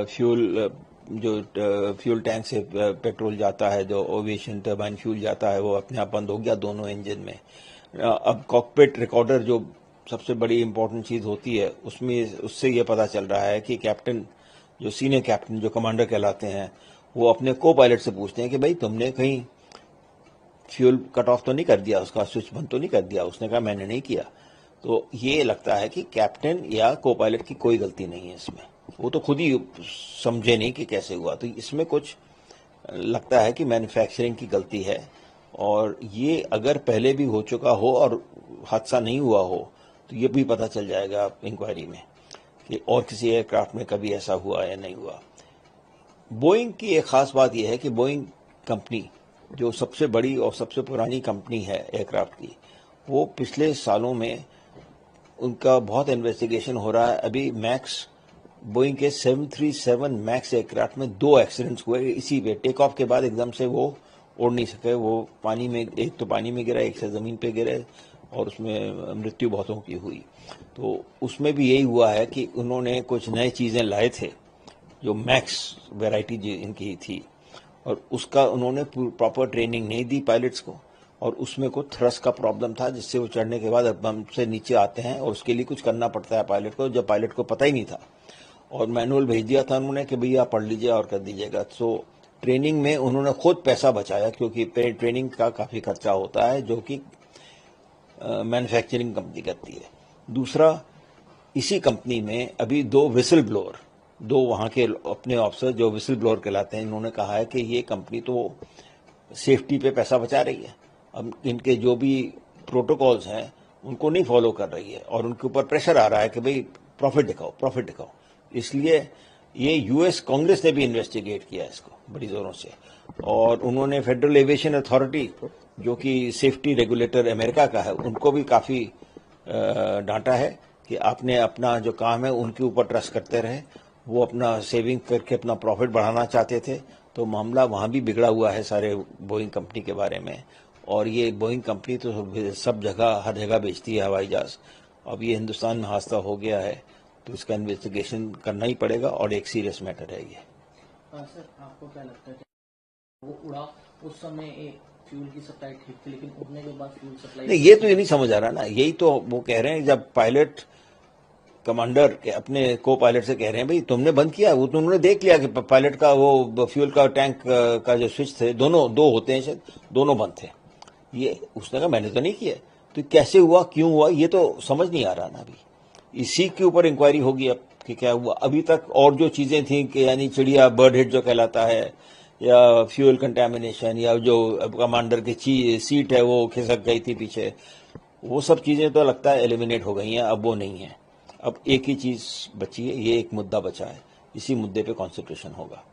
Fuel जो fuel tank से petrol जाता है, जो एविएशन टर्बाइन फ्यूल जाता है, वो अपने आप बंद हो गया दोनों इंजन में। अब कॉकपिट रिकॉर्डर जो सबसे बड़ी इंपॉर्टेंट चीज होती है, उसमें उससे ये पता चल रहा है कि कैप्टन, जो सीनियर कैप्टन, जो कमांडर कहलाते हैं, वो अपने को पायलट से पूछते हैं कि भाई तुमने कहीं फ्यूल कट ऑफ तो नहीं कर दिया, उसका स्विच बंद तो नहीं कर दिया। उसने कहा मैंने नहीं किया। तो ये लगता है कि कैप्टन या को पायलट की कोई गलती नहीं है इसमें, वो तो खुद ही समझे नहीं कि कैसे हुआ। तो इसमें कुछ लगता है कि मैन्युफैक्चरिंग की गलती है, और ये अगर पहले भी हो चुका हो और हादसा नहीं हुआ हो तो ये भी पता चल जाएगा इंक्वायरी में कि और किसी एयरक्राफ्ट में कभी ऐसा हुआ या नहीं हुआ। बोइंग की एक खास बात यह है कि बोइंग कंपनी जो सबसे बड़ी और सबसे पुरानी कंपनी है एयरक्राफ्ट की, वो पिछले सालों में उनका बहुत इन्वेस्टिगेशन हो रहा है। अभी मैक्स बोइंग के 737 मैक्स एयरक्राफ्ट में 2 एक्सीडेंट्स हुए इसी पे। टेक ऑफ के बाद एकदम से वो उड़ नहीं सके, वो पानी में, एक तो पानी में गिरा, एक से जमीन पे गिरे, और उसमें मृत्यु बहुतों की हुई। तो उसमें भी यही हुआ है कि उन्होंने कुछ नई चीजें लाए थे, जो मैक्स वैरायटी जो इनकी थी, और उसका उन्होंने प्रॉपर ट्रेनिंग नहीं दी पायलट्स को, और उसमें कुछ थ्रस्ट का प्रॉब्लम था, जिससे वो चढ़ने के बाद बम से नीचे आते हैं, और उसके लिए कुछ करना पड़ता है पायलट को, जब पायलट को पता ही नहीं था। और मैनुअल भेज दिया था उन्होंने कि भैया पढ़ लीजिए और कर दीजिएगा। तो ट्रेनिंग में उन्होंने खुद पैसा बचाया, क्योंकि ट्रेनिंग का काफी खर्चा होता है, जो कि मैन्युफैक्चरिंग कंपनी करती है। दूसरा, इसी कंपनी में अभी 2 विसल ब्लोअर, 2 वहां के अपने ऑफिसर जो विसल ब्लोअर कहलाते हैं, इन्होंने कहा है कि ये कंपनी तो सेफ्टी पे पैसा बचा रही है, अब इनके जो भी प्रोटोकॉल्स हैं उनको नहीं फॉलो कर रही है, और उनके ऊपर प्रेशर आ रहा है कि भाई प्रॉफिट दिखाओ, प्रॉफिट दिखाओ। इसलिए ये यूएस कांग्रेस ने भी इन्वेस्टिगेट किया इसको बड़ी जोरों से, और उन्होंने फेडरल एविएशन अथॉरिटी, जो कि सेफ्टी रेगुलेटर अमेरिका का है, उनको भी काफी डांटा है कि आपने अपना जो काम है उनके ऊपर ट्रस्ट करते रहे। वो अपना सेविंग करके अपना प्रॉफिट बढ़ाना चाहते थे, तो मामला वहां भी बिगड़ा हुआ है सारे बोइंग कंपनी के बारे में। और ये बोइंग कंपनी तो सब जगह, हर जगह बेचती है हवाई जहाज। अब ये हिंदुस्तान में हादसा हो गया है, तो इसका इन्वेस्टिगेशन करना ही पड़ेगा, और एक सीरियस मैटर है ये। सर, आपको क्या लगता है वो उड़ा उस समय फ्यूल की सप्लाई ठीक थी, लेकिन उड़ने के बाद फ्यूल सप्लाई नहीं, ये तो ये नहीं समझ आ रहा ना। यही तो वो कह रहे हैं, जब पायलट कमांडर के अपने को पायलट से कह रहे हैं भाई तुमने बंद किया, वो तो उन्होंने देख लिया कि पायलट का वो फ्यूल का टैंक का जो स्विच थे, दोनों 2 होते हैं शायद, दोनों बंद थे। ये उसने कहा मैंने तो नहीं किया। तो कैसे हुआ, क्यों हुआ, ये तो समझ नहीं आ रहा ना। अभी इसी के ऊपर इंक्वायरी होगी अब कि क्या हुआ। अभी तक और जो चीजें थी कि यानी चिड़िया, बर्ड हिट जो कहलाता है, या फ्यूल कंटेमिनेशन, या जो कमांडर की सीट है वो खिसक गई थी पीछे, वो सब चीजें तो लगता है एलिमिनेट हो गई हैं, अब वो नहीं है। अब एक ही चीज बची है, ये एक मुद्दा बचा है, इसी मुद्दे पे कॉन्सेंट्रेशन होगा।